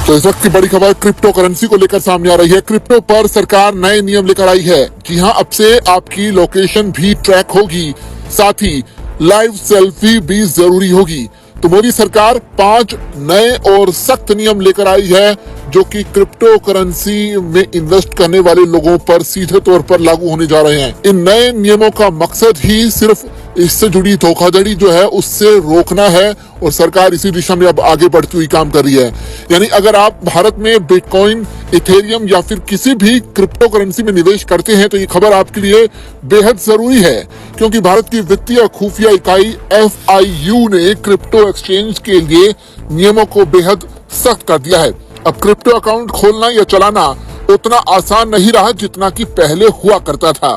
तो इस वक्त की बड़ी खबर क्रिप्टो करेंसी को लेकर सामने आ रही है। क्रिप्टो पर सरकार नए नियम लेकर आई है। जी हां, अब से आपकी लोकेशन भी ट्रैक होगी, साथ ही लाइव सेल्फी भी जरूरी होगी। तो मोदी सरकार 5 नए और सख्त नियम लेकर आई है जो कि क्रिप्टो करेंसी में इन्वेस्ट करने वाले लोगों पर सीधे तौर पर लागू होने जा रहे हैं। इन नए नियमों का मकसद ही सिर्फ इससे जुड़ी धोखाधड़ी जो है उससे रोकना है और सरकार इसी दिशा में अब आगे बढ़ती हुई काम कर रही है। यानी अगर आप भारत में बिटकॉइन, इथेरियम या फिर किसी भी क्रिप्टो करेंसी में निवेश करते हैं तो ये खबर आपके लिए बेहद जरूरी है, क्योंकि भारत की वित्तीय खुफिया इकाई FIU ने क्रिप्टो एक्सचेंज के लिए नियमों को बेहद सख्त कर दिया है। अब क्रिप्टो अकाउंट खोलना या चलाना उतना आसान नहीं रहा जितना कि पहले हुआ करता था।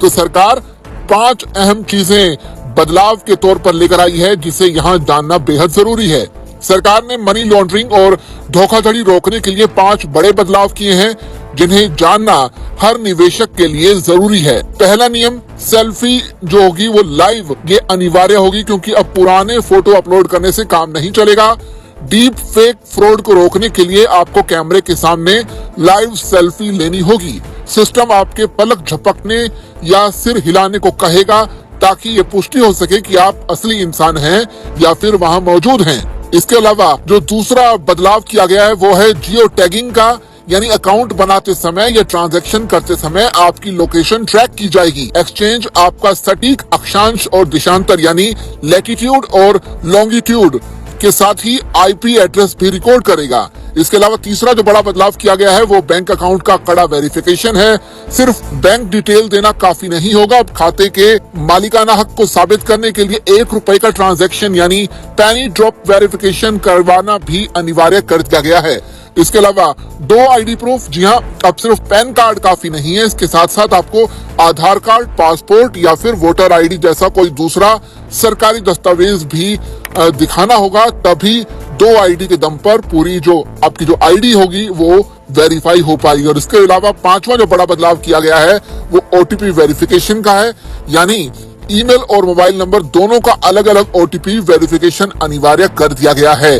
तो सरकार 5 अहम चीजें बदलाव के तौर पर लेकर आई है जिसे यहाँ जानना बेहद जरूरी है। सरकार ने मनी लॉन्ड्रिंग और धोखाधड़ी रोकने के लिए 5 बड़े बदलाव किए हैं जिन्हें जानना हर निवेशक के लिए जरूरी है। पहला नियम, सेल्फी जो होगी वो लाइव ये अनिवार्य होगी, क्योंकि अब पुराने फोटो अपलोड करने से काम नहीं चलेगा। डीप फेक फ्रॉड को रोकने के लिए आपको कैमरे के सामने लाइव सेल्फी लेनी होगी। सिस्टम आपके पलक झपकने या सिर हिलाने को कहेगा ताकि ये पुष्टि हो सके कि आप असली इंसान हैं या फिर वहां मौजूद हैं। इसके अलावा जो दूसरा बदलाव किया गया है वो है जियो टैगिंग का, यानी अकाउंट बनाते समय या ट्रांजैक्शन करते समय आपकी लोकेशन ट्रैक की जाएगी। एक्सचेंज आपका सटीक अक्षांश और दिशांतर यानी लैटिट्यूड और लॉन्गिट्यूड के साथ ही IP एड्रेस भी रिकॉर्ड करेगा। इसके अलावा तीसरा जो बड़ा बदलाव किया गया है वो बैंक अकाउंट का कड़ा वेरिफिकेशन है। सिर्फ बैंक डिटेल देना काफी नहीं होगा, अब खाते के मालिकाना हक को साबित करने के लिए ₹1 का ट्रांजैक्शन यानी पैनी ड्रॉप वेरिफिकेशन करवाना भी अनिवार्य कर दिया गया है। इसके अलावा 2 ID प्रूफ, जी हाँ, अब सिर्फ पैन कार्ड काफी नहीं है, इसके साथ साथ आपको आधार कार्ड, पासपोर्ट या फिर वोटर ID जैसा कोई दूसरा सरकारी दस्तावेज भी दिखाना होगा, तभी 2 ID के दम पर पूरी जो आपकी जो ID होगी वो वेरीफाई हो पाएगी। और इसके अलावा 5वां जो बड़ा बदलाव किया गया है वो OTP वेरिफिकेशन का है, यानी ईमेल और मोबाइल नंबर दोनों का अलग अलग OTP वेरिफिकेशन अनिवार्य कर दिया गया है।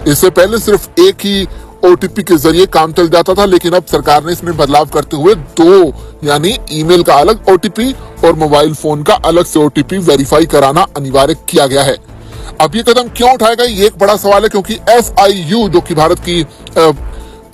इससे पहले सिर्फ एक ही OTP के जरिए काम चल जाता था, लेकिन अब सरकार ने इसमें बदलाव करते हुए 2 यानी ईमेल का अलग OTP और मोबाइल फोन का अलग से OTP वेरीफाई कराना अनिवार्य किया गया है। अब ये कदम क्यों उठाएगा ये एक बड़ा सवाल है, क्योंकि FIU जो कि भारत की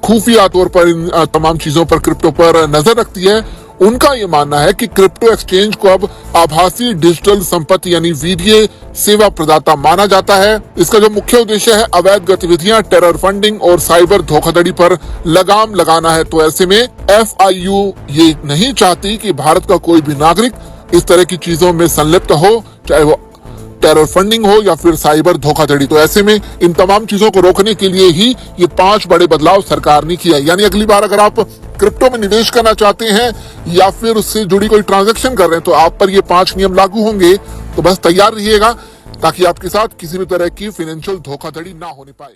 खुफिया तौर पर इन तमाम चीजों पर, क्रिप्टो पर नजर रखती है, उनका ये मानना है कि क्रिप्टो एक्सचेंज को अब आभासी डिजिटल संपत्ति यानी वित्तीय सेवा प्रदाता माना जाता है। इसका जो मुख्य उद्देश्य है अवैध गतिविधियां, टेरर फंडिंग और साइबर धोखाधड़ी पर लगाम लगाना है। तो ऐसे में FIU ये नहीं चाहती कि भारत का कोई भी नागरिक इस तरह की चीजों में संलिप्त हो, चाहे वो टेरर फंडिंग हो या फिर साइबर धोखाधड़ी। तो ऐसे में इन तमाम चीजों को रोकने के लिए ही ये 5 बड़े बदलाव सरकार ने किया है। यानी अगली बार अगर आप क्रिप्टो में निवेश करना चाहते हैं या फिर उससे जुड़ी कोई ट्रांजैक्शन कर रहे हैं तो आप पर ये 5 नियम लागू होंगे। तो बस तैयार रहिएगा ताकि आपके साथ किसी भी तरह की फाइनेंशियल धोखाधड़ी ना होने पाए।